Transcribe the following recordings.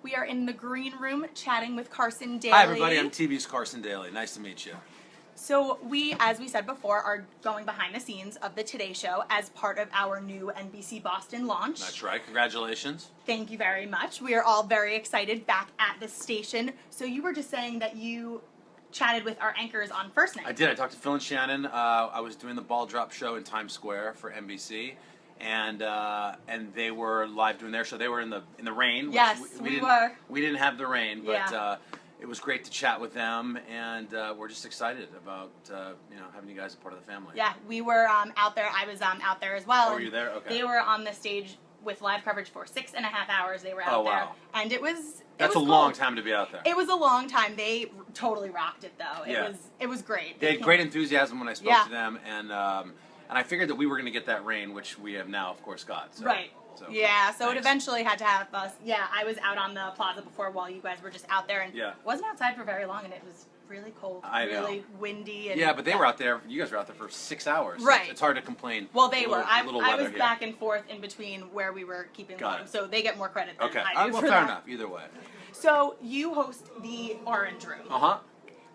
We are in the green room chatting with Carson Daly. Hi everybody, I'm TV's Carson Daly. Nice to meet you. So we, as we said before, are going behind the scenes of the Today Show as part of our new NBC Boston launch. That's right. Congratulations. Thank you very much. We are all very excited back at the station. So you were just saying that you chatted with our anchors on first night. I did. I talked to Phil and Shannon. I was doing the ball drop show in Times Square for NBC, and they were live doing their show. They were in the rain. Which yes, we were. We didn't have the rain, but yeah. It was great to chat with them, and we're just excited about having you guys a part of the family. Yeah, we were out there. I was out there as well. Oh, were you there? Okay. They were on the stage with live coverage for 6.5 hours. They were out there, and it was. That's a long time to be out there. It was a long time. They totally rocked it, though. It was great. They had great enthusiasm when I spoke to them, and I figured that we were going to get that rain, which we have now, of course, got. So, right. So, yeah, so it eventually had to have us. Yeah, I was out on the plaza before while you guys were just out there, and wasn't outside for very long, and it was really cold, really windy. And yeah, but they were out there. You guys were out there for 6 hours. Right. So it's hard to complain. Well, they were. I was here. back and forth in between where we were keeping warm, so they get more credit than I do. Well, fair enough. Either way. So you host the Orange Room.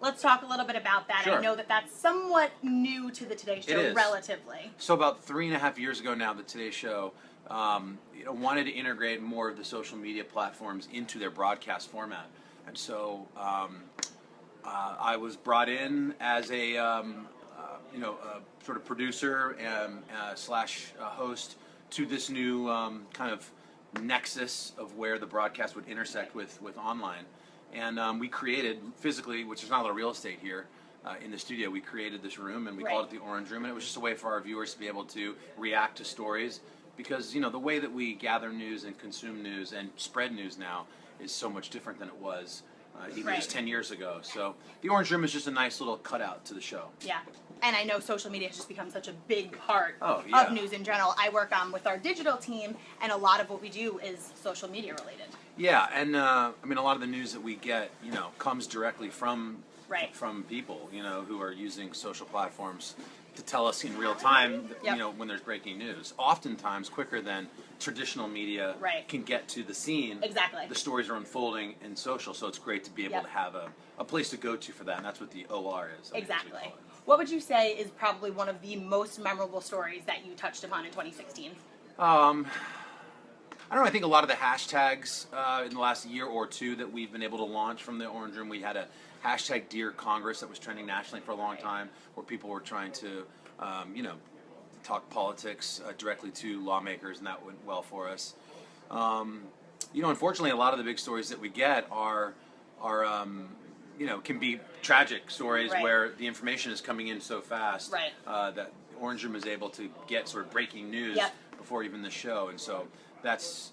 Let's talk a little bit about that. Sure. I know that that's somewhat new to the Today Show, relatively. So about 3.5 years ago now, the Today Show wanted to integrate more of the social media platforms into their broadcast format, and so I was brought in as a sort of producer and slash host to this new kind of nexus of where the broadcast would intersect with online. And we created, physically, which is not a lot of real estate here, in the studio, we created this room, and we called it the Orange Room, and it was just a way for our viewers to be able to react to stories, because, the way that we gather news and consume news and spread news now is so much different than it was even just 10 years ago. So the Orange Room is just a nice little cutout to the show. Yeah. And I know social media has just become such a big part of news in general. I work with our digital team, and a lot of what we do is social media related. Yeah, and I mean, a lot of the news that we get, comes directly from people, who are using social platforms to tell us in real time, when there's breaking news. Oftentimes quicker than traditional media can get to the scene. Exactly. The stories are unfolding in social, so it's great to be able to have a place to go to for that, and that's what the OR is. Exactly. What would you say is probably one of the most memorable stories that you touched upon in 2016? I don't know. I think a lot of the hashtags in the last year or two that we've been able to launch from the Orange Room. We had a hashtag Dear Congress that was trending nationally for a long time, where people were trying to, talk politics directly to lawmakers, and that went well for us. Unfortunately, a lot of the big stories that we get are can be tragic stories where the information is coming in so fast that Orange Room is able to get sort of breaking news before even the show, and so that's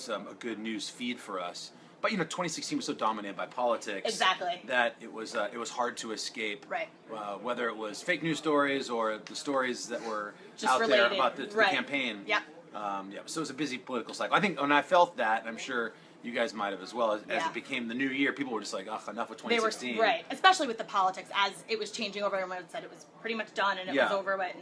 a good news feed for us. But 2016 was so dominated by politics that it was hard to escape. Whether it was fake news stories or the stories that were just out there about the campaign. So it was a busy political cycle. I think, and I felt that, and I'm sure you guys might have as well, as it became the new year, people were just like, ugh, enough with 2016. They were, especially with the politics, as it was changing over, everyone said it was pretty much done and it was over with.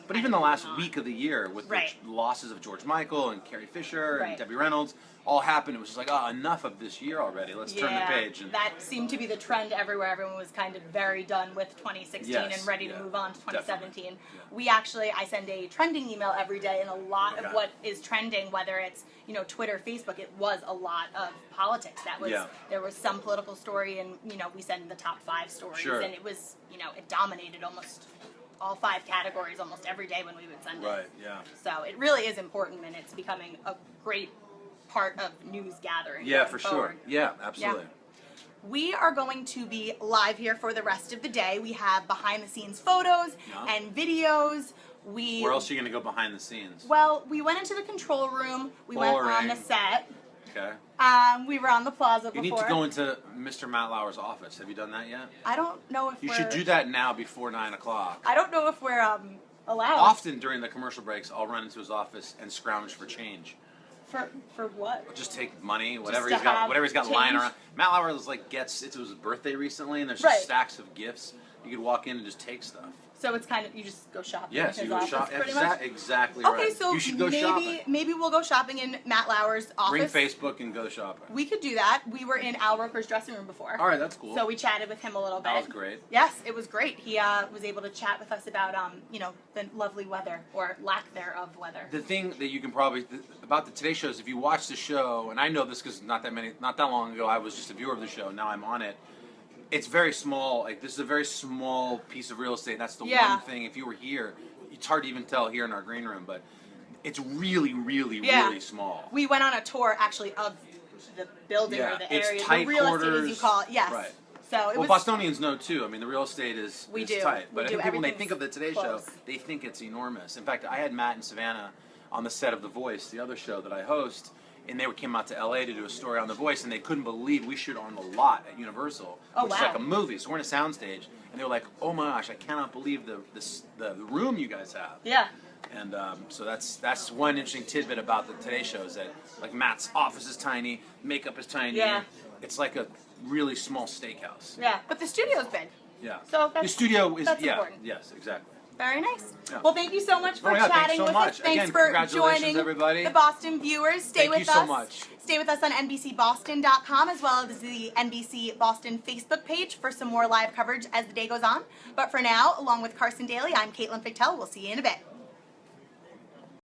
But even the last week of the year, with the losses of George Michael and Carrie Fisher and Debbie Reynolds, all happened. It was just like, oh, enough of this year already. Let's turn the page. And that seemed to be the trend everywhere. Everyone was kind of very done with 2016 and ready to move on to 2017. We actually, I send a trending email every day, and a lot of what is trending, whether it's Twitter, Facebook, it was a lot of politics. That was there was some political story, and we send the top 5 stories, and it was it dominated almost all 5 categories almost every day when we would send it. So it really is important, and it's becoming a great part of news gathering. For sure. Yeah, absolutely. We are going to be live here for the rest of the day. We have behind the scenes photos and videos. Where else are you going to go behind the scenes? Well, we went into the control room. We went on the set. Okay. We were on the plaza before. You need to go into Mr. Matt Lauer's office. Have you done that yet? I don't know if you should do that now before 9 o'clock. I don't know if we're allowed. Often during the commercial breaks, I'll run into his office and scrounge for change. For what? Just take money, whatever he's got lying around. Matt Lauer was like it was his birthday recently, and there's just stacks of gifts. You could walk in and just take stuff. So it's kind of, you just go shopping. Yes, in you his go office, shop. pretty much. Exactly right. Okay, so you should go shopping. Maybe we'll go shopping in Matt Lauer's office. Bring Facebook and go shopping. We could do that. We were in Al Roker's dressing room before. All right, that's cool. So we chatted with him a little bit. That was great. Yes, it was great. He was able to chat with us about, the lovely weather, or lack thereof weather. The thing that you can probably about the Today Show is if you watch the show, and I know this because not that long ago I was just a viewer of the show. Now I'm on it. It's very small. Like, this is a very small piece of real estate. That's the one thing. If you were here, it's hard to even tell here in our green room, but it's really, really, really small. We went on a tour actually of the building or the area, it's tight the real quarters, estate as you call it. Yes. Right. So it was, Bostonians know too. I mean, the real estate is tight. But I think people, when they think of the Today Show, they think it's enormous. In fact, I had Matt and Savannah on the set of The Voice, the other show that I host, and they came out to LA to do a story on The Voice, and they couldn't believe we shoot on the lot at Universal, which is like a movie. So we're in a soundstage, and they were like, "Oh my gosh, I cannot believe the room you guys have." Yeah. And so that's one interesting tidbit about the Today Show is that, like, Matt's office is tiny, makeup is tiny. Yeah. It's like a really small steakhouse. Yeah, but the studio's big. Yeah. So the studio is important. Yes, exactly. Very nice. Yeah. Well, thank you so much for chatting with us. Thanks for joining everybody. the Boston viewers. Stay with us. Thank you so much. Stay with us on NBCBoston.com as well as the NBC Boston Facebook page for some more live coverage as the day goes on. But for now, along with Carson Daly, I'm Caitlin Fictel. We'll see you in a bit.